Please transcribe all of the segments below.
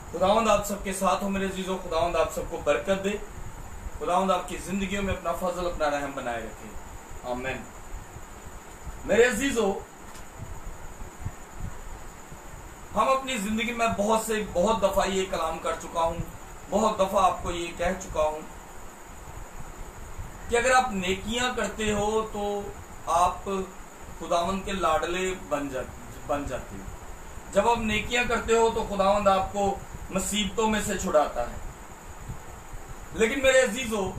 खुदावंद आप सबके साथ हो मेरे अजीजों। खुदावंद आप सबको बरकत दे। खुदावंद आपकी जिंदगियों में अपना फजल, अपना रहम बनाए रखे। आमीन। मेरे अजीजों, हम अपनी जिंदगी में बहुत दफा ये कलाम कर चुका हूं, बहुत दफा आपको ये कह चुका हूं कि अगर आप नेकियां करते हो तो आप खुदावंद के लाडले बन जाते हो। जब आप नेकियां करते हो तो खुदावंद आपको मुसीबतों में से छुड़ाता है। लेकिन मेरे अजीजों,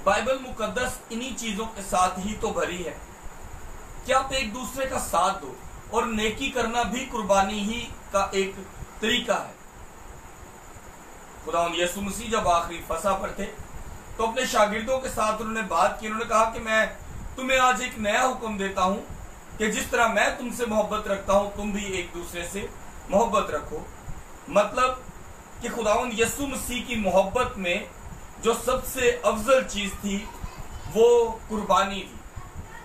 बाइबल मुकद्दस इन्हीं चीजों के साथ ही तो भरी है कि आप एक दूसरे का साथ दो, और नेकी करना भी कुर्बानी ही का एक तरीका है। खुदावंद यीशु मसीह जब आखिरी फसह पर थे तो अपने शागिर्दों के साथ उन्होंने बात की। उन्होंने कहा कि मैं तुम्हें आज एक नया हुक्म देता हूं कि जिस तरह मैं तुमसे मोहब्बत रखता हूं तुम भी एक दूसरे से मोहब्बत रखो। मतलब कि खुदावंद यीशु मसीह की मोहब्बत में जो सबसे अफजल चीज थी वो कुर्बानी थी।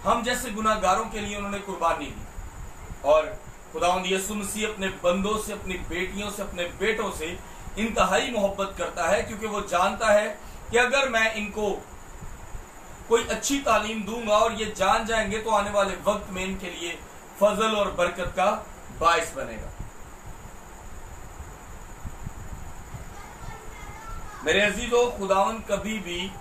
हम जैसे गुनाहगारों के लिए उन्होंने कुर्बानी दी। और खुदावंद यीशु मसीह अपने बंदों से, अपनी बेटियों से, अपने बेटों से इंतहाई मोहब्बत करता है, क्योंकि वो जानता है कि अगर मैं इनको कोई अच्छी तालीम दूंगा और ये जान जाएंगे तो आने वाले वक्त में इनके लिए फजल और बरकत का बायस बनेगा। मेरे अजीजों, खुदावंद कभी भी,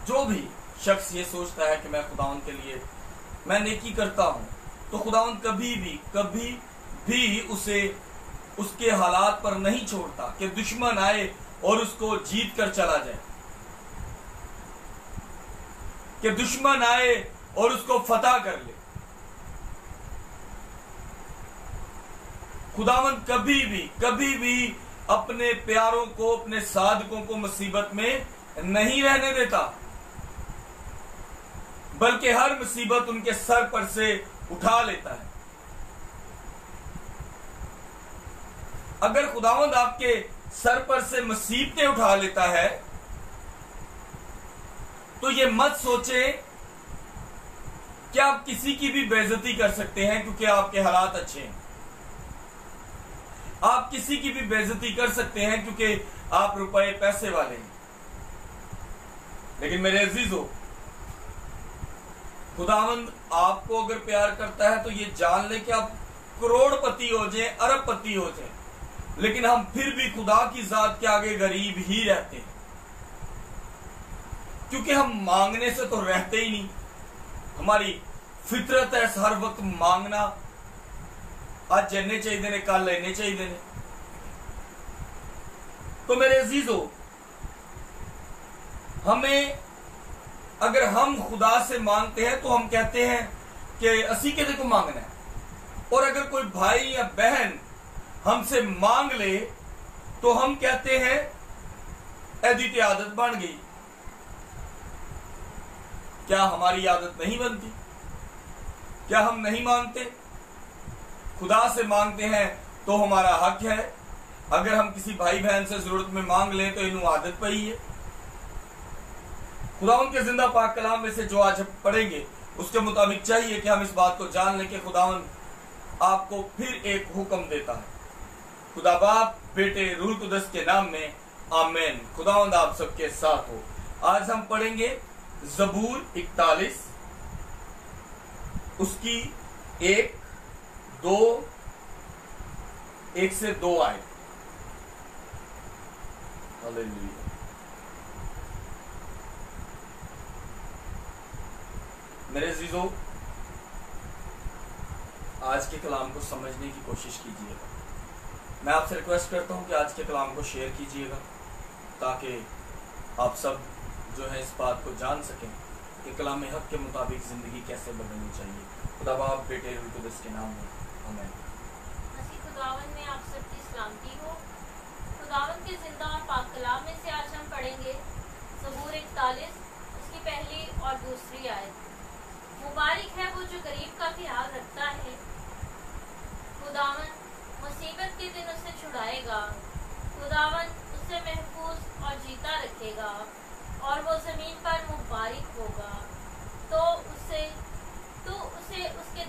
जो भी शख्स ये सोचता है कि मैं खुदावंद के लिए मैं नेकी करता हूं, तो खुदावंद कभी भी उसे उसके हालात पर नहीं छोड़ता कि दुश्मन आए और उसको जीत कर चला जाए, कि दुश्मन आए और उसको फतह कर ले। खुदावंद कभी भी अपने प्यारों को, अपने साधकों को मुसीबत में नहीं रहने देता, बल्कि हर मुसीबत उनके सर पर से उठा लेता है। अगर खुदावंद आपके सर पर से मुसीबतें उठा लेता है तो ये मत सोचें कि आप किसी की भी बेइज्जती कर सकते हैं क्योंकि आपके हालात अच्छे हैं। आप किसी की भी बेइज्जती कर सकते हैं क्योंकि आप रुपए पैसे वाले हैं। लेकिन मेरे अजीजों, खुदावंद आपको अगर प्यार करता है तो ये जान ले कि आप करोड़पति हो जाए, अरबपति हो जाए, लेकिन हम फिर भी खुदा की जात के आगे गरीब ही रहते हैं, क्योंकि हम मांगने से तो रहते ही नहीं। हमारी फितरत है हर वक्त मांगना। आज जन्ने चाहिए ने, कल लेने चाहिए ने। तो मेरे अजीजों, हमें, अगर हम खुदा से मांगते हैं तो हम कहते हैं कि असी के देखो मांगना है, और अगर कोई भाई या बहन हमसे मांग ले तो हम कहते हैं ऐदी की आदत बन गई। क्या हमारी आदत नहीं बनती? क्या हम नहीं मांगते? खुदा से मांगते हैं तो हमारा हक है। अगर हम किसी भाई बहन से जरूरत में मांग लें तो इन्हों आदत पई है। खुदावंद के जिंदा पाक कलाम में से जो आज पढ़ेंगे उसके मुताबिक चाहिए कि हम इस बात को जान लें कि खुदावंद आपको फिर एक हुक्म देता है। खुदा बाप, बेटे, रूह कुदस के नाम में आमीन। खुदावंद आप सबके साथ हो। आज हम पढ़ेंगे ज़बूर 41, उसकी 1 से 2 आयत। हालेलुया। मेरे अजीजों, आज के कलाम को समझने की कोशिश कीजिएगा। मैं आपसे रिक्वेस्ट करता हूं कि आज के कलाम को शेयर कीजिएगा ताकि आप सब जो है इस बात को जान सकें कि कलाम हक के मुताबिक जिंदगी कैसे बदलनी चाहिए। खुदा बाप, बेटे, रूह कुदस के नाम में आमीन। खुदावंद में आप सबकी सलामती हो। खुदावंद के जिंदा और पाक कलाम में से आज हम पढ़ेंगे ज़बूर 41, उसकी पहली और दूसरी आयत। मुबारक है वो जो गरीब का ख्याल रखता है, खुदावंद मुसीबत के दिन उसे छुड़ाएगा। खुदावंद उसे महफूज और जीता रखेगा और वो जमीन पर मुबारक होगा। तो उसे उसके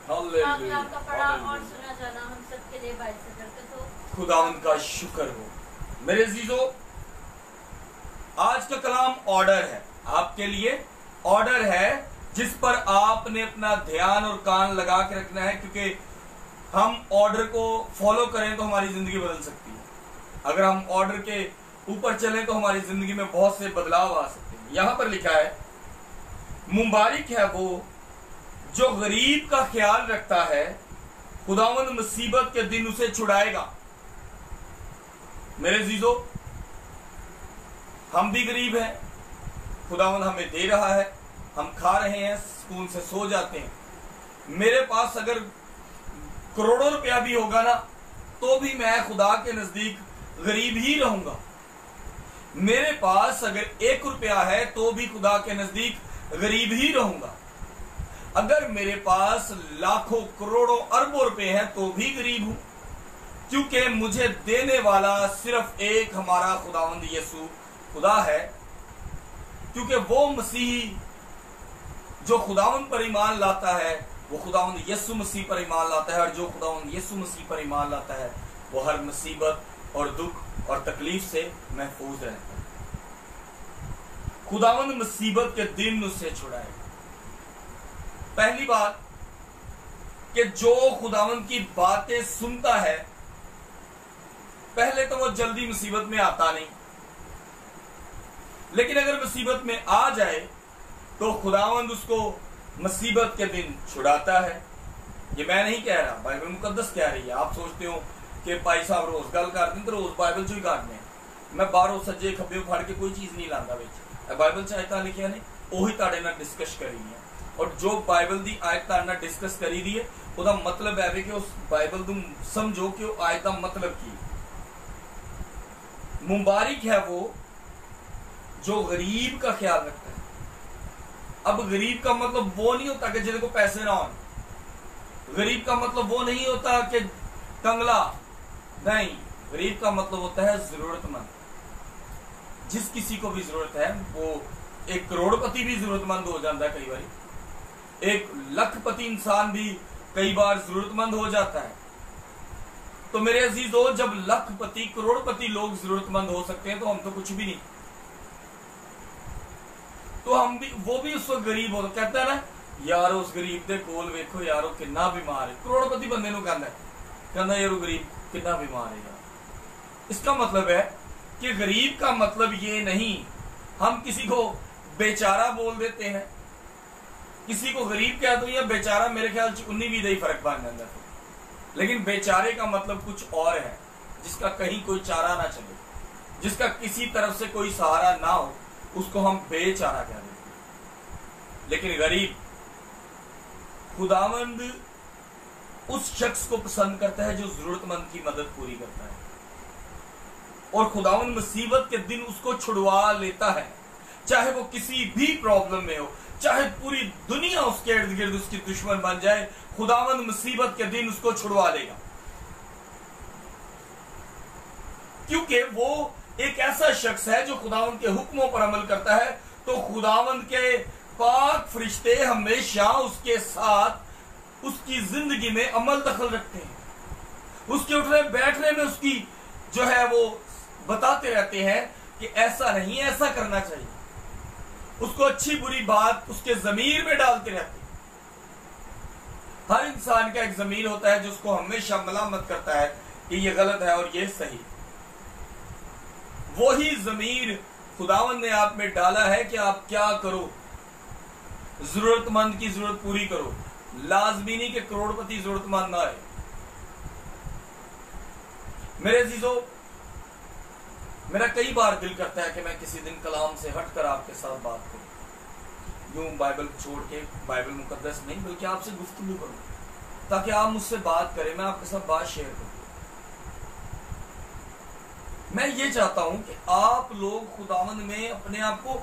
आप कलाम का पढ़ा और सुना जाना हम सबके लिए बाइस से बरकत हो। खुदावंद का शुक्र हो। मेरे अजीजों, आज का कलाम ऑर्डर है, आपके लिए ऑर्डर है जिस पर आपने अपना ध्यान और कान लगा के रखना है, क्योंकि हम ऑर्डर को फॉलो करें तो हमारी जिंदगी बदल सकती है। अगर हम ऑर्डर के ऊपर चलें तो हमारी जिंदगी में बहुत से बदलाव आ सकते हैं। यहां पर लिखा है, मुबारक है वो जो गरीब का ख्याल रखता है, खुदावंद मुसीबत के दिन उसे छुड़ाएगा। मेरे अजीजों, हम भी गरीब हैं, खुदावंद हमें दे रहा है, हम खा रहे हैं, सुकून से सो जाते हैं। मेरे पास अगर करोड़ों रुपया भी होगा ना, तो भी मैं खुदा के नजदीक गरीब ही रहूंगा। मेरे पास अगर 1 रुपया है तो भी खुदा के नजदीक गरीब ही रहूंगा। अगर मेरे पास लाखों करोड़ों अरबों रुपए हैं तो भी गरीब हूं, क्योंकि मुझे देने वाला सिर्फ एक हमारा खुदावंद यीशु खुदा है। क्योंकि वो मसीह जो खुदावंद पर ईमान लाता है वो खुदावंद यीशु मसीह पर ईमान लाता है, और जो खुदावंद यीशु मसीह पर ईमान लाता है वो हर मुसीबत और दुख और तकलीफ से महफूज रहता है। खुदावंद मुसीबत के दिन उससे छुड़ाएगा। पहली बात कि जो खुदावंद की बातें सुनता है, पहले तो वो जल्दी मुसीबत में आता नहीं, लेकिन अगर मुसीबत में आ जाए तो खुदावंद उसको मुसीबत के दिन छुड़ाता है। ये मैं नहीं कह रहा, बाइबल मुकद्दस कह रही है। आप सोचते हो कि भाई साहब रोज गल करते तो रोज बाइबल चो ही काटने, मैं बाहरों सज्जे खब्बे फड़ के कोई चीज नहीं लाता विच। बाइबल च आयतां लिखियां ने ਉਹੀ ਤੁਹਾਡੇ ਨਾਲ डिस्कस करी है, और जो बाइबल की आयत ਤੁਹਾਡੇ ਨਾਲ डिस्कस करी दी है ਉਹਦਾ मतलब है कि उस बाइबल ਨੂੰ समझो कि वो आयत का मतलब की। मुबारक है वो जो गरीब का ख्याल रखता है। अब गरीब का मतलब वो नहीं होता कि जिसको पैसे ना हो, गरीब का मतलब वो नहीं होता कि कंगला, नहीं, गरीब का मतलब होता है जरूरतमंद। जिस किसी को भी जरूरत है, वो एक करोड़पति भी जरूरतमंद हो जाता है कई बार, एक लखपति इंसान भी कई बार जरूरतमंद हो जाता है। तो मेरे अजीजों, जब लखपति करोड़पति लोग जरूरतमंद हो सकते हैं तो हम तो कुछ भी नहीं, तो हम भी, वो भी उस वक्त गरीब हो। तो कहता है ना, यार उस गरीब के कोल वेखो यार वो कितना बीमार है। करोड़पति बंदे को कहता यार वो गरीब कितना बीमार है यार। इसका मतलब है कि गरीब का मतलब ये नहीं, हम किसी को बेचारा बोल देते हैं, किसी को गरीब कह दो या बेचारा, मेरे ख्याल से 19-20 का ही फर्क बन जाता है। लेकिन बेचारे का मतलब कुछ और है, जिसका कहीं कोई चारा ना चले, जिसका किसी तरफ से कोई सहारा ना हो, उसको हम बेचारा कह देते हैं। लेकिन गरीब, खुदावंद उस शख्स को पसंद करता है जो जरूरतमंद की मदद पूरी करता है, और खुदावंद मुसीबत के दिन उसको छुड़वा लेता है। चाहे वो किसी भी प्रॉब्लम में हो, चाहे पूरी दुनिया उसके इर्द गिर्द उसकी दुश्मन बन जाए, खुदावंद मुसीबत के दिन उसको छुड़वा लेगा। क्योंकि वो एक ऐसा शख्स है जो खुदावंद के हुक्मों पर अमल करता है। तो खुदावंद के पाक फरिश्ते हमेशा उसके साथ उसकी जिंदगी में अमल दखल रखते हैं, उसके उठने बैठने में उसकी जो है वो बताते रहते हैं कि ऐसा नहीं, ऐसा करना चाहिए। उसको अच्छी बुरी बात उसके जमीर में डालते रहते हैं। हर इंसान का एक जमीर होता है जो उसको हमेशा मलामत करता है कि ये गलत है और ये सही। वही जमीर खुदावंद ने आप में डाला है कि आप क्या करो, जरूरतमंद की जरूरत पूरी करो। लाजमी नहीं कि करोड़पति जरूरतमंद ना आए। मेरे अजीजों, मेरा कई बार दिल करता है कि मैं किसी दिन कलाम से हटकर आपके साथ बात करूं, यूं बाइबल छोड़ के, बाइबल मुकद्दस नहीं बल्कि आपसे गुफ्तगू करूं, ताकि आप मुझसे बात करें, मैं आपके साथ बात शेयर करूं। मैं ये चाहता हूं कि आप लोग खुदावंद में अपने आप को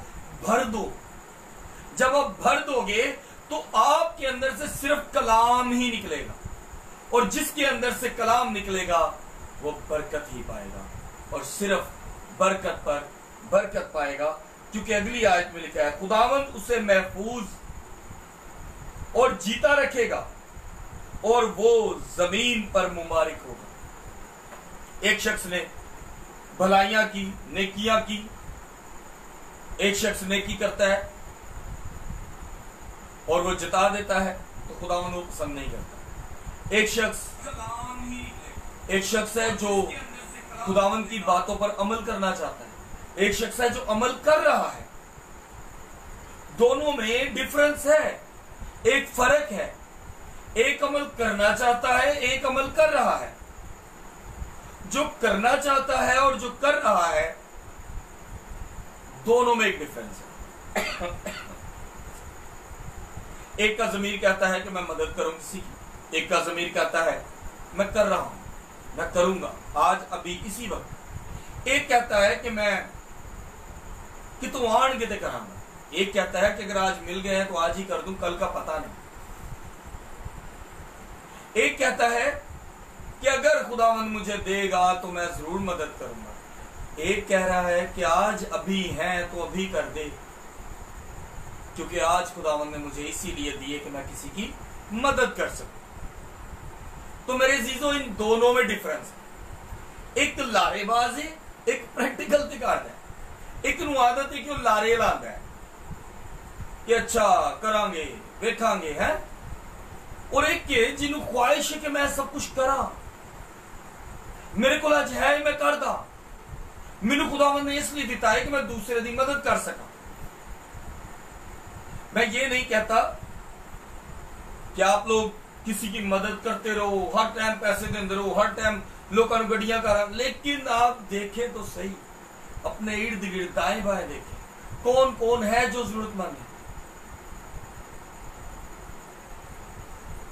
भर दो। जब आप भर दोगे तो आपके अंदर से सिर्फ कलाम ही निकलेगा, और जिसके अंदर से कलाम निकलेगा वो बरकत ही पाएगा, और सिर्फ बरकत पर बरकत पाएगा। क्योंकि अगली आयत में लिखा है, खुदावंद उसे महफूज और जीता रखेगा और वो जमीन पर मुबारक होगा। एक शख्स ने भलाइयां की, नेकियां की, एक शख्स नेकी करता है और वो जता देता है तो खुदावंद वो पसंद नहीं करता। एक शख्स है जो खुदावंद की बातों पर अमल करना चाहता है, एक शख्स है जो अमल कर रहा है। दोनों में डिफरेंस है, एक फर्क है। एक अमल करना चाहता है, एक अमल कर रहा है। जो करना चाहता है और जो कर रहा है, दोनों में एक डिफरेंस है। एक का ज़मीर कहता है कि मैं मदद करूं किसी की, एक का ज़मीर कहता है मैं कर रहा हूं, मैं करूंगा आज अभी इसी वक्त। एक कहता है कि मैं कितों आन के करांगा, एक कहता है कि अगर आज मिल गए हैं तो आज ही कर दूं, कल का पता नहीं। एक कहता है कि अगर खुदावंद मुझे देगा तो मैं जरूर मदद करूंगा। एक कह रहा है कि आज अभी है तो अभी कर दे, क्योंकि आज खुदावंद ने मुझे इसीलिए दिए कि मैं किसी की मदद कर सकूं। तो मेरे अजीजों, इन दोनों में डिफरेंस है। एक लारेबाज है, एक प्रैक्टिकल दिखाता है। एक नु आदत है कि वो लारे लाता है कि अच्छा करांगे देखांगे है, और एक के जिन्हों ख्वाहिश है कि मैं सब कुछ करा, मेरे को आज है मैं कर दा, मैनू खुदावंद ने इसलिए दिता है कि मैं दूसरे की मदद कर सका। मैं ये नहीं कहता कि आप लोग किसी की मदद करते रहो, हर टाइम पैसे देते रहो, हर टाइम लोगों को गड्डियां करा, लेकिन आप देखें तो सही, अपने इर्द गिर्द दाएं बाएं देखें कौन कौन है जो जरूरतमंद है।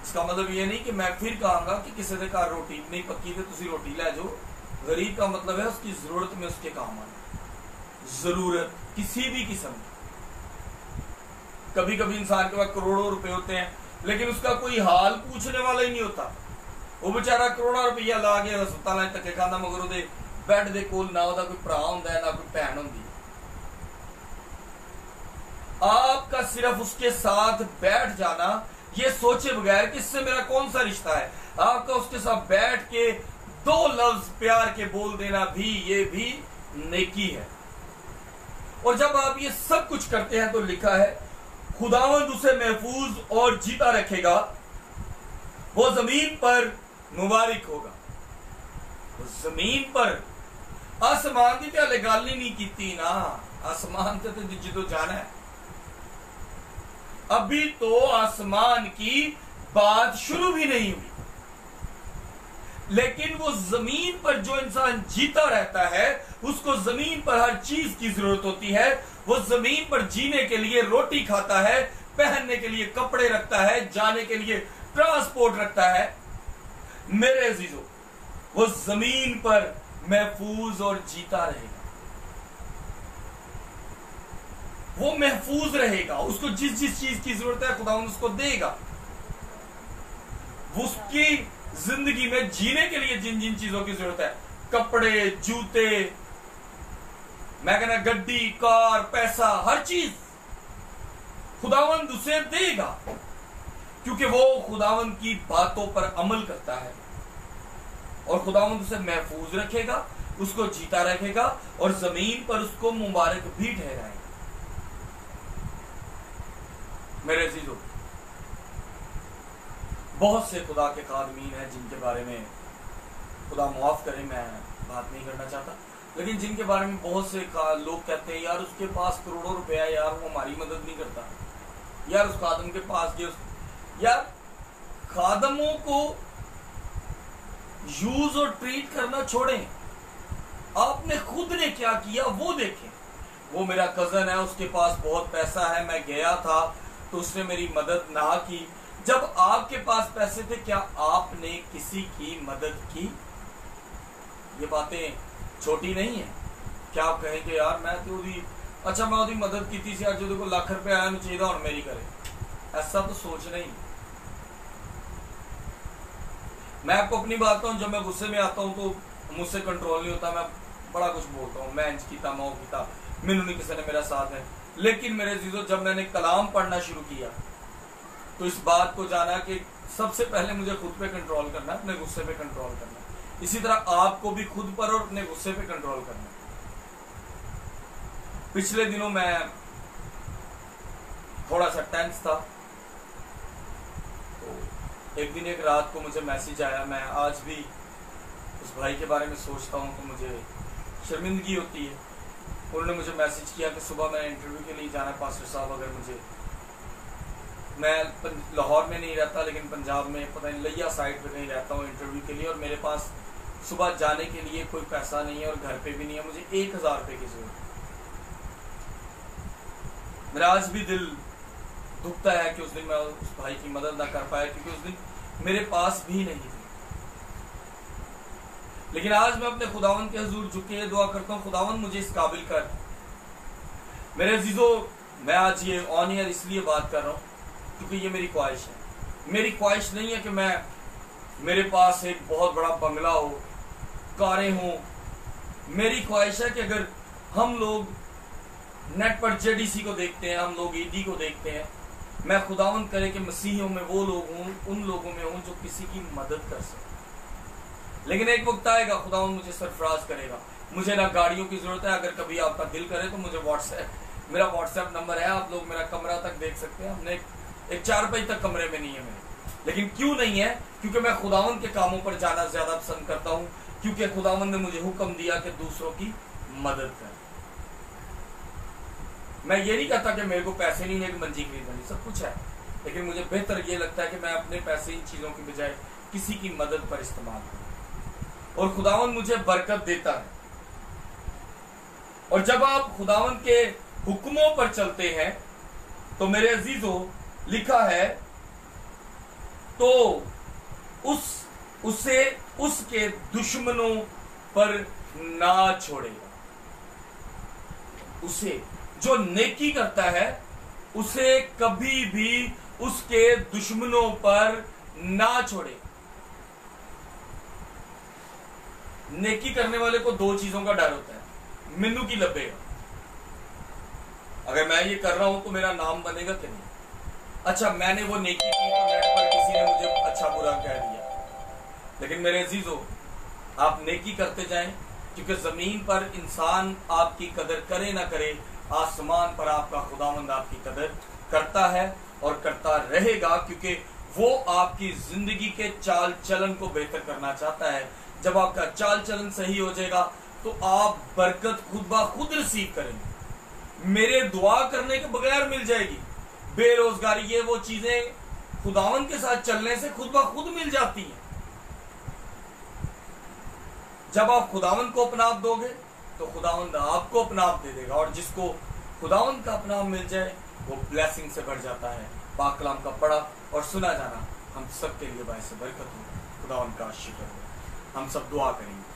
इसका मतलब ये नहीं कि मैं फिर कहूंगा कि किसी के घर रोटी नहीं पक्की तो तुसी रोटी ले जाओ। गरीब का मतलब है उसकी जरूरत में उसके काम आना। जरूरत किसी भी किस्म की, कभी कभी इंसान के पास करोड़ों रुपए होते हैं लेकिन उसका कोई हाल पूछने वाला ही नहीं होता। वो बेचारा करोड़ों रुपया ला के हस्पताल धक्के खांदा, मगर ਉਹਦੇ बेड ਦੇ कोल ना ਉਹਦਾ कोई भरा ਹੁੰਦਾ है ना कोई भैन होती। आपका सिर्फ उसके साथ बैठ जाना, ये सोचे बगैर कि इससे मेरा कौन सा रिश्ता है, आपका उसके साथ बैठ के दो लफ्ज प्यार के बोल देना भी, ये भी नेकी है। और जब आप ये सब कुछ करते हैं तो लिखा है खुदावंद उसे महफूज और जीता रखेगा, वो जमीन पर मुबारक होगा। जमीन पर आसमान की पहले गल ही नहीं की ना, आसमान से तो जो जाना है, अभी तो आसमान की बात शुरू भी नहीं हुई। लेकिन वो जमीन पर जो इंसान जीता रहता है उसको जमीन पर हर चीज की जरूरत होती है। वो जमीन पर जीने के लिए रोटी खाता है, पहनने के लिए कपड़े रखता है, जाने के लिए ट्रांसपोर्ट रखता है। मेरे अजीजों, वो जमीन पर महफूज और जीता रहेगा, वो महफूज रहेगा। उसको जिस जिस चीज की जरूरत है खुदावंद उसको देगा। वो उसकी जिंदगी में जीने के लिए जिन जिन चीजों की जरूरत है, कपड़े, जूते, मैं कहना गड्डी, कार, पैसा, हर चीज खुदावंद उसे देगा, क्योंकि वो खुदावंद की बातों पर अमल करता है। और खुदावंद उसे महफूज रखेगा, उसको जीता रखेगा और जमीन पर उसको मुबारक भी ठहराएगा। मेरे अजीजों, बहुत से खुदा के खादमीन हैं जिनके बारे में, खुदा माफ करे मैं बात नहीं करना चाहता, लेकिन जिनके बारे में बहुत से लोग कहते हैं यार उसके पास करोड़ों रुपया है, यार वो हमारी मदद नहीं करता, यार उस खादम के पास गए। यार खादमों को यूज और ट्रीट करना छोड़ें, आपने खुद ने क्या किया वो देखें। वो मेरा कजन है, उसके पास बहुत पैसा है, मैं गया था तो उसने मेरी मदद ना की। जब आपके पास पैसे थे क्या आपने किसी की मदद की? ये बातें छोटी नहीं है। क्या आप कहेंगे यार मैं तो अच्छा मैं उसकी मदद की थी, यार जो को लाख रुपए आया चाहिए और मेरी करे, ऐसा तो सोचना ही। मैं आपको अपनी बात बताऊं, जब मैं गुस्से में आता हूं तो मुझसे कंट्रोल नहीं होता, मैं बड़ा कुछ बोलता हूं, मैं इंच कीता मऊ कीता, मैनू नहीं किसी ने मेरा साथ है। लेकिन मेरे जीजो, जब मैंने कलाम पढ़ना शुरू किया तो इस बात को जाना कि सबसे पहले मुझे खुद पे कंट्रोल करना है, अपने गुस्से पे कंट्रोल करना है। इसी तरह आपको भी खुद पर और अपने गुस्से पे कंट्रोल करना है। पिछले दिनों मैं थोड़ा सा टेंस था, तो एक दिन एक रात को मुझे मैसेज आया। मैं आज भी उस भाई के बारे में सोचता हूँ तो मुझे शर्मिंदगी होती है। उन्होंने मुझे मैसेज किया कि सुबह मैं इंटरव्यू के लिए जाना, पास्टर साहब अगर मुझे, मैं लाहौर में नहीं रहता लेकिन पंजाब में पता नहीं लिया साइड पे कहीं रहता हूँ इंटरव्यू के लिए, और मेरे पास सुबह जाने के लिए कोई पैसा नहीं है और घर पे भी नहीं है, मुझे 1000 रुपये की जरूरत है। मेरा आज भी दिल दुखता है कि उस दिन मैं उस भाई की मदद ना कर पाया, क्योंकि उस दिन मेरे पास भी नहीं थी। लेकिन आज मैं अपने खुदावन के हुजूर झुके दुआ करता हूँ, खुदावन मुझे इस काबिल कर। मेरे अजीजों, मैं आज ये ऑन एयर इसलिए बात कर रहा हूँ क्योंकि ये मेरी ख्वाहिश है। मेरी ख्वाहिश नहीं है कि मेरे पास एक बहुत बड़ा बंगला हो, कारें हों। मेरी ख्वाहिश है कि अगर हम लोग नेट पर जेडीसी को देखते हैं, हम लोग ईडी को देखते हैं, मैं खुदावन करे कि मसीहियों में वो लोग हों, उन लोगों में हों जो किसी की मदद कर सके। लेकिन एक वक्त आएगा खुदावन मुझे सरफराज करेगा। मुझे ना गाड़ियों की जरूरत है, अगर कभी आपका दिल करे तो मुझे मेरा व्हाट्सएप नंबर है, आप लोग मेरा कमरा तक देख सकते हैं। हमने एक 4 रुपये तक कमरे में नहीं है मेरे, लेकिन क्यों नहीं है? क्योंकि मैं खुदावन के कामों पर जाना ज्यादा पसंद करता हूं, क्योंकि खुदावन ने मुझे हुक्म दिया कि दूसरों की मदद कर। मैं ये नहीं कहता कि मेरे को पैसे नहीं है कि मंजी खरीदनी, सब कुछ है, लेकिन मुझे बेहतर ये लगता है कि मैं अपने पैसे इन चीजों की बजाय किसी की मदद पर इस्तेमाल करूं, और खुदावन मुझे बरकत देता है। और जब आप खुदावन के हुक्मों पर चलते हैं तो मेरे अजीजों, लिखा है तो उसे उसके दुश्मनों पर ना छोड़ेगा। उसे जो नेकी करता है उसे कभी भी उसके दुश्मनों पर ना छोड़े। नेकी करने वाले को 2 चीजों का डर होता है, मिन्नू की लबेगा, अगर मैं ये कर रहा हूं तो मेरा नाम बनेगा कि नहीं। अच्छा, मैंने वो नेकी की तो नेट पर किसी ने मुझे अच्छा बुरा कह दिया। लेकिन मेरे अजीजों, आप नेकी करते जाएं, क्योंकि जमीन पर इंसान आपकी कदर करे ना करे, आसमान पर आपका खुदावंद आपकी कदर करता है और करता रहेगा, क्योंकि वो आपकी जिंदगी के चाल चलन को बेहतर करना चाहता है। जब आपका चाल चलन सही हो जाएगा तो आप बरकत खुद ब खुद रिसीव करेंगे, मेरे दुआ करने के बगैर मिल जाएगी। बेरोजगारी, ये वो चीजें खुदावंद के साथ चलने से खुद ब खुद मिल जाती हैं। जब आप खुदावंद को अपना दोगे तो खुदावंद आपको अपना दे देगा, और जिसको खुदावंद का अपना मिल जाए वो ब्लेसिंग से बढ़ जाता है। पाक कलाम का पढ़ा और सुना जाना हम सब के लिए बायस बरकत हो। खुदावंद का शुक्र हो। हम सब दुआ करेंगे।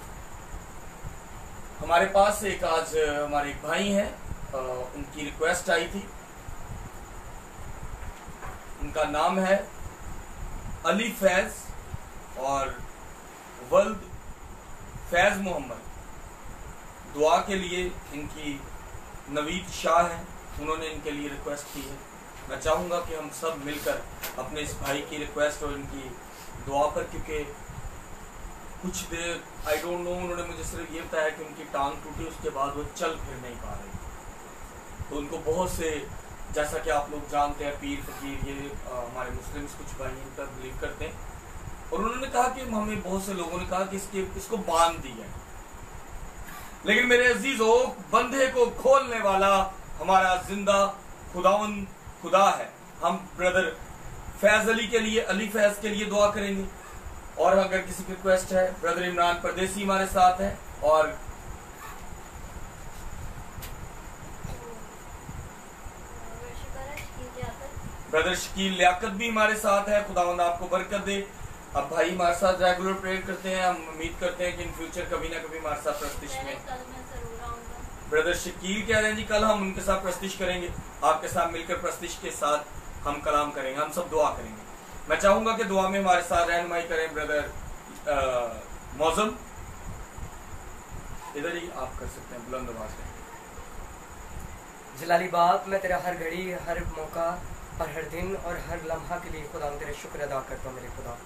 हमारे पास एक आज हमारे एक भाई हैं, उनकी रिक्वेस्ट आई थी। उनका नाम है अली फैज और वल्द फैज मोहम्मद। दुआ के लिए इनकी नवीद शाह है, उन्होंने इनके लिए रिक्वेस्ट की है। मैं चाहूंगा कि हम सब मिलकर अपने इस भाई की रिक्वेस्ट और इनकी दुआ पर, क्योंकि कुछ देर आई डोंट नो, उन्होंने मुझे सिर्फ ये बताया कि उनकी टांग टूटी, उसके बाद वो चल फिर नहीं पा रहे। तो उनको बहुत से, जैसा कि आप लोग जानते हैं, पीर फकीर ये हमारे मुस्लिम्स कुछ भाई इन पर बिलीव करते हैं, और उन्होंने कहा कि हमें बहुत से लोगों ने कहा कि इसको बांध दिया। लेकिन मेरे अजीजों, बंधे को खोलने वाला हमारा जिंदा खुदावंद खुदा है। हम ब्रदर फैज अली के लिए, अली फैज के लिए दुआ करेंगे। और अगर किसी की रिक्वेस्ट है, ब्रदर इमरान परदेसी हमारे साथ है, और ब्रदर शकील लियाकत भी हमारे साथ है। खुदावंद आपको बरकत दे। अब भाई हमारे साथ रेगुलर प्रेयर करते हैं। हम उम्मीद करते हैं कि इन फ्यूचर कभी ना कभी हमारे साथ प्रस्तिश में। ब्रदर शकील कह रहे हैं जी कल हम उनके साथ प्रस्तिश करेंगे, आपके साथ मिलकर प्रस्तिश के साथ हम कलाम करेंगे। हम सब दुआ करेंगे। मैं चाहूंगा कि दुआ में हमारे साथ रहनुमाई करें ब्रदर मौजम, इधर ही आप कर सकते हैं, बुलंद आवाज में। जलाली बाप, मैं तेरा हर घड़ी हर मौका और हर दिन और हर लम्हा के लिए खुदा तेरे शुक्र अदा करता हूँ मेरे खुदा।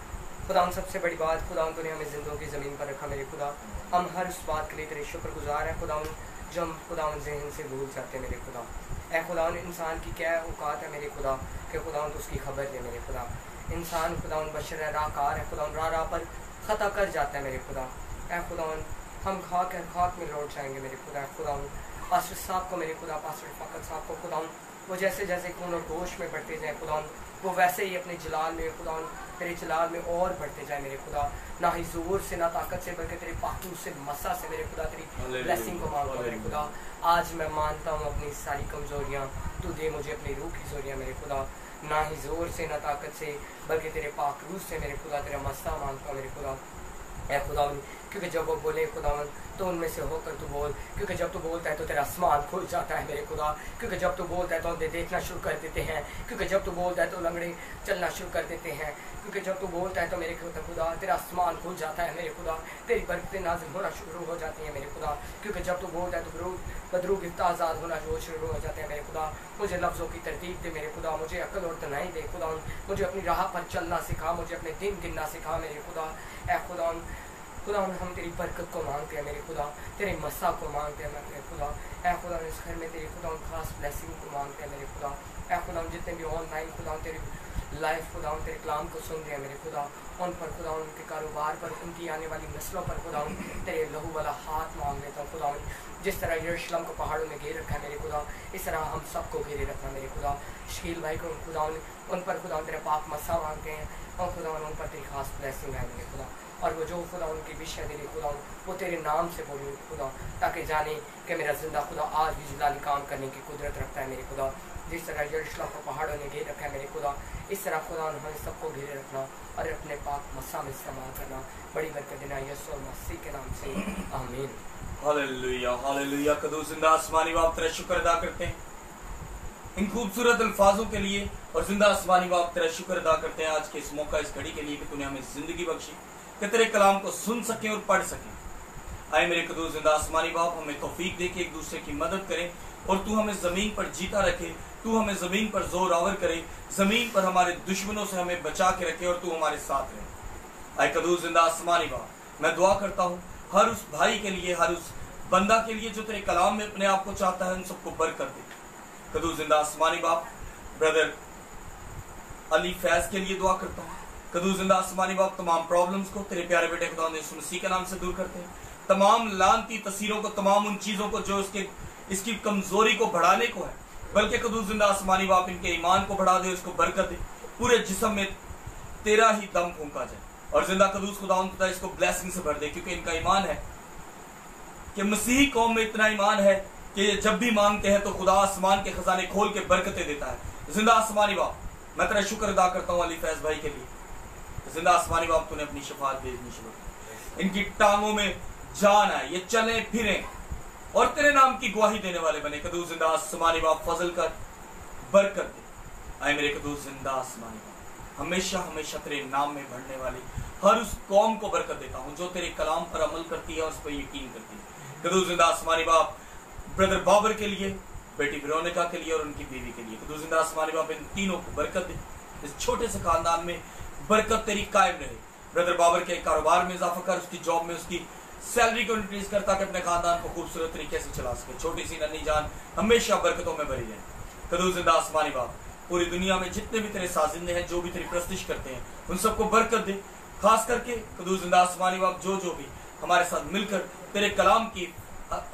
खुदा सबसे बड़ी बात खुदा तूने हमें जिंदों की ज़मीन पर रखा मेरे खुदा। हम हर उस बात के लिए तेरे शुक्रगुजार हैं खुदा जो हम खुदा जहन से भूल जाते हैं मेरे खुदा। ए खुदा इंसान की क्या औकात है मेरे खुदा कि खुदा तो उसकी खबर ले मेरे खुदा। इंसान खुदा बशर है, राहकार है खुदा, राह पर ख़ता कर जाता है मेरे खुदा। ए खुदा हम खाक में लौट जाएंगे मेरे खुदा। खुदा पास्टर साहब को मेरे खुदा, पास्टर फ़ाकत साहब को खुदा वो जैसे जैसे खून और गोश में बढ़ते जाए खुदा वो वैसे ही अपने जलाल में खुदा तेरे जलाल में और बढ़ते जाए मेरे खुदा। ना ही जोर से ना ताकत से बल्कि तेरे पाकू से मसा से मेरे खुदा तेरी ब्लेसिंग को मांगता हूँ मेरे खुदा। आज मैं मानता हूँ अपनी सारी कमज़ोरियाँ, तू दे मुझे अपनी रूह की जोरियाँ मेरे खुदा। ना ही जोर से ना ताकत से बल्कि तेरे पाक रूह से मेरे खुदा तेरा मसा मांगता हूँ मेरे खुदा। ए खुदा क्योंकि जब वो बोले खुदा तो उनमें से होकर तू बोल, क्योंकि जब तू बोलता है तो तेरा आसमान खुल जाता है मेरे खुदा। क्योंकि जब तू बोलता है तो हम देखना शुरू कर देते हैं, क्योंकि जब तू बोलता है तो लंगड़े चलना शुरू कर देते हैं, क्योंकि जब तू बोलता है तो मेरे खुदा तेरा आसमान खुल जाता है मेरे खुदा। तेरी बरकतें नाज़िल होना शुरू हो जाती हैं मेरे खुदा। क्योंकि जब तू बोलता है तो बदरू गिफ्ता आज़ाद होना शुरू हो जाते हैं मेरे खुदा। मुझे लफ्ज़ों की तरतीब दे मेरे खुदा, मुझे अक्ल और तनाई दे खुदा। मुझे अपनी राह पर चलना सिखा, मुझे अपने दिन गिनना सिखा मेरे खुदा। ए खुदा हम तेरी बरकत को मांगते हैं मेरे खुदा, तेरे मसा को मांगते हैं मेरे खुदा। ए खुदा इस घर में तेरी खुदा खास ब्लेसिंग को मांगते हैं मेरे खुदा। ए खुदा जितने भी ऑनलाइन खुदा तेरी लाइफ खुदा तेरे कलाम को सुन रहे हैं मेरे खुदा, उन पर खुदा उनके कारोबार पर, उनकी आने वाली नस्लों पर खुदा तेरे लहू वाला हाथ मांग लेता हूँ खुदा। जिस तरह यरूशलेम को पहाड़ों में घेर रखा है मेरे खुदा, इस तरह हम सबको घेरे रखना मेरे खुदा। शकील भाई को खुदा उन पर खुदा तेरे पाक मसा मांगते हैं और खुदा उन पर तेरी खास ब्लेसिंग है मेरे खुदा। और वो जो खुदा उनकी विषय दे रही खुदा वो तेरे नाम से बोली खुदा, ताकि जाने कि मेरा जिंदा खुदा आज भी जलाली काम करने की कुदरत रखता है मेरे खुदा। जिस तरह यरूशलेम को पहाड़ों ने घेर रखा है मेरे खुदा, इस तरह खुदा हमें सबको घेरे रखना और अपने पाक मसा में इस्तेमाल करना। बड़ी बरकत देना यीशु मसीह के नाम से, आमीन। Hallelujah hallelujah. कदूस जिंदा आसमानी बाप तेरा शुक्र अदा करते हैं इन खूबसूरत अल्फाजों के लिए, और जिंदा आसमानी बाप तेरा शुक्र अदा करते हैं आज के इस मौका, इस घड़ी के लिए कि तूने हमें जिंदगी बख्शी कि तेरे कलाम को सुन सके और पढ़ सके। आए मेरे कदूस जिंदा आसमानी बाप हमें तौफीक दे के एक दूसरे की मदद करें, और तू हमें जमीन पर जीता रखे, तू हमें जमीन पर जोर आवर करे, जमीन पर हमारे दुश्मनों से हमें बचा के रखे, और तू हमारे साथ रहे। आए कदूस जिंदा आसमानी बाप मैं दुआ करता हूँ हर उस भाई के लिए, हर उस बंदा के लिए जो तेरे कलाम में अपने आप को चाहता है, उन सबको बरकत दे। कदूस जिंदा आसमानी बाप ब्रदर अली फैज के लिए दुआ करता हूँ। कदूस जिंदा आसमानी बाप तमाम प्रॉब्लम्स को तेरे प्यारे बेटे खुदा यीशु मसीह के नाम से दूर करते हैं, तमाम लानती तस्वीरों को, तमाम उन चीजों को जो इसकी कमजोरी को बढ़ाने को है, बल्कि कदूस जिंदा आसमानी बाप इनके ईमान को बढ़ा दे, इसको बरकत दे, पूरे जिस्म में तेरा ही दम फूंका जाए, और जिंदा कदूस खुदा इसको ब्लेसिंग से भर दे, क्योंकि इनका ईमान है कि मसीही कौम में इतना ईमान है कि जब भी मांगते हैं तो खुदा आसमान के खजाने खोल के बरकतें देता है। जिंदा आसमानी बाप मैं तेरा शुक्र अदा करता हूँ अली फैज भाई के लिए। जिंदा आसमानी बाप तूने अपनी शफाअत भेजनी शुरू की, इनकी टांगों में जान आए, ये चले फिरें और तेरे नाम की गवाही देने वाले बने। कदूस जिंदा आसमानी बाप फजल कर बरकत दे। आए मेरे कदूस जिंदा आसमानी बाप हमेशा हमेशा तेरे नाम में बढ़ने वाली हर उस कौम को बरकत देता हूँ जो तेरे कलाम पर अमल करती है और उस पर यकीन करती है। कदूस जिंदा आसमानी बाप ब्रदर बाबर के लिए, बेटी वेरोनिका के लिए और उनकी बीवी के लिए, कदूस जिंदा आसमानी बाप इन तीनों को बरकत दे। इस छोटे से खानदान में बरकत तेरी कायम रहे। ब्रदर बाबर के कारोबार में इजाफा कर, उसकी जॉब में उसकी सैलरी को इंक्रीज कर, ताकि अपने खानदान को खूबसूरत तरीके से चला सके। छोटी सी नन्ही जान हमेशा बरकतों में भरी रहे। कदूस जिंदा आसमानी बाप पूरी दुनिया में जितने भी तेरे साजिंदे हैं, जो भी तेरी प्रस्तिश करते हैं, उन सबको बरकत दे। खास करके कदूस जिंदा आसमानी बाप जो भी हमारे साथ मिलकर तेरे कलाम की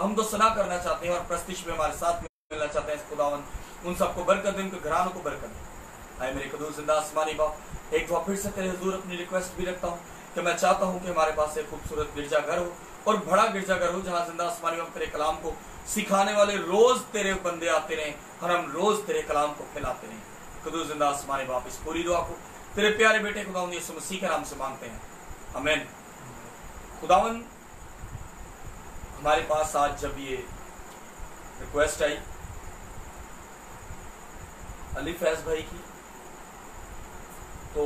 हम तो सना करना चाहते हैं और प्रस्तिश में हमारे साथ मिलना चाहते हैं, खुदावन उन सबको बरकत दे, उनके घरानों को बरकत दे। आए मेरे कदूस जिंदा आसमानी बाप एक बार फिर से तेरे हुजूर अपनी रिक्वेस्ट भी रखता हूँ कि मैं चाहता हूँ कि हमारे पास एक खूबसूरत गिरजाघर हो और बड़ा गिरजाघर हो, जहाँ जिंदा आसमानी बाप तेरे कलाम को सिखाने वाले रोज तेरे बंदे आते रहे और हम रोज तेरे कलाम को फैलाते रहे। कदूस जिंदा आसमानी बाप इस पूरी दुआ को तेरे प्यारे बेटे खुदावन यीशु मसीह के नाम से मांगते हैं, आमीन। खुदावन हमारे पास आज जब ये रिक्वेस्ट आई अली फैज भाई की, तो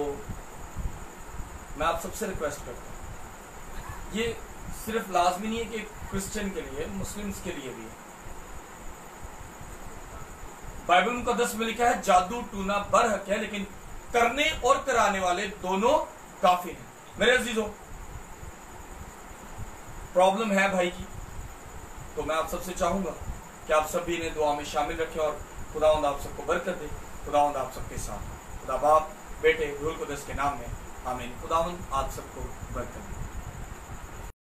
मैं आप सबसे रिक्वेस्ट करता हूँ, ये सिर्फ लाजमी नहीं है कि क्रिश्चियन के लिए, मुस्लिम्स के लिए भी है। बाइबल मुकद्दस में लिखा है जादू टूना बरहक है, लेकिन करने और कराने वाले दोनों काफिर हैं। मेरे अजीजों, प्रॉब्लम है भाई की, तो मैं आप सबसे चाहूंगा कि आप सभी ने दुआ में शामिल रखें और खुदावंद आप सबको बरकत दे। खुदावंद आप सबके साथ, खुदा बाप, बेटे, रूह कुदस के नाम में आमीन। खुदावंद आप सबको बरकत दे।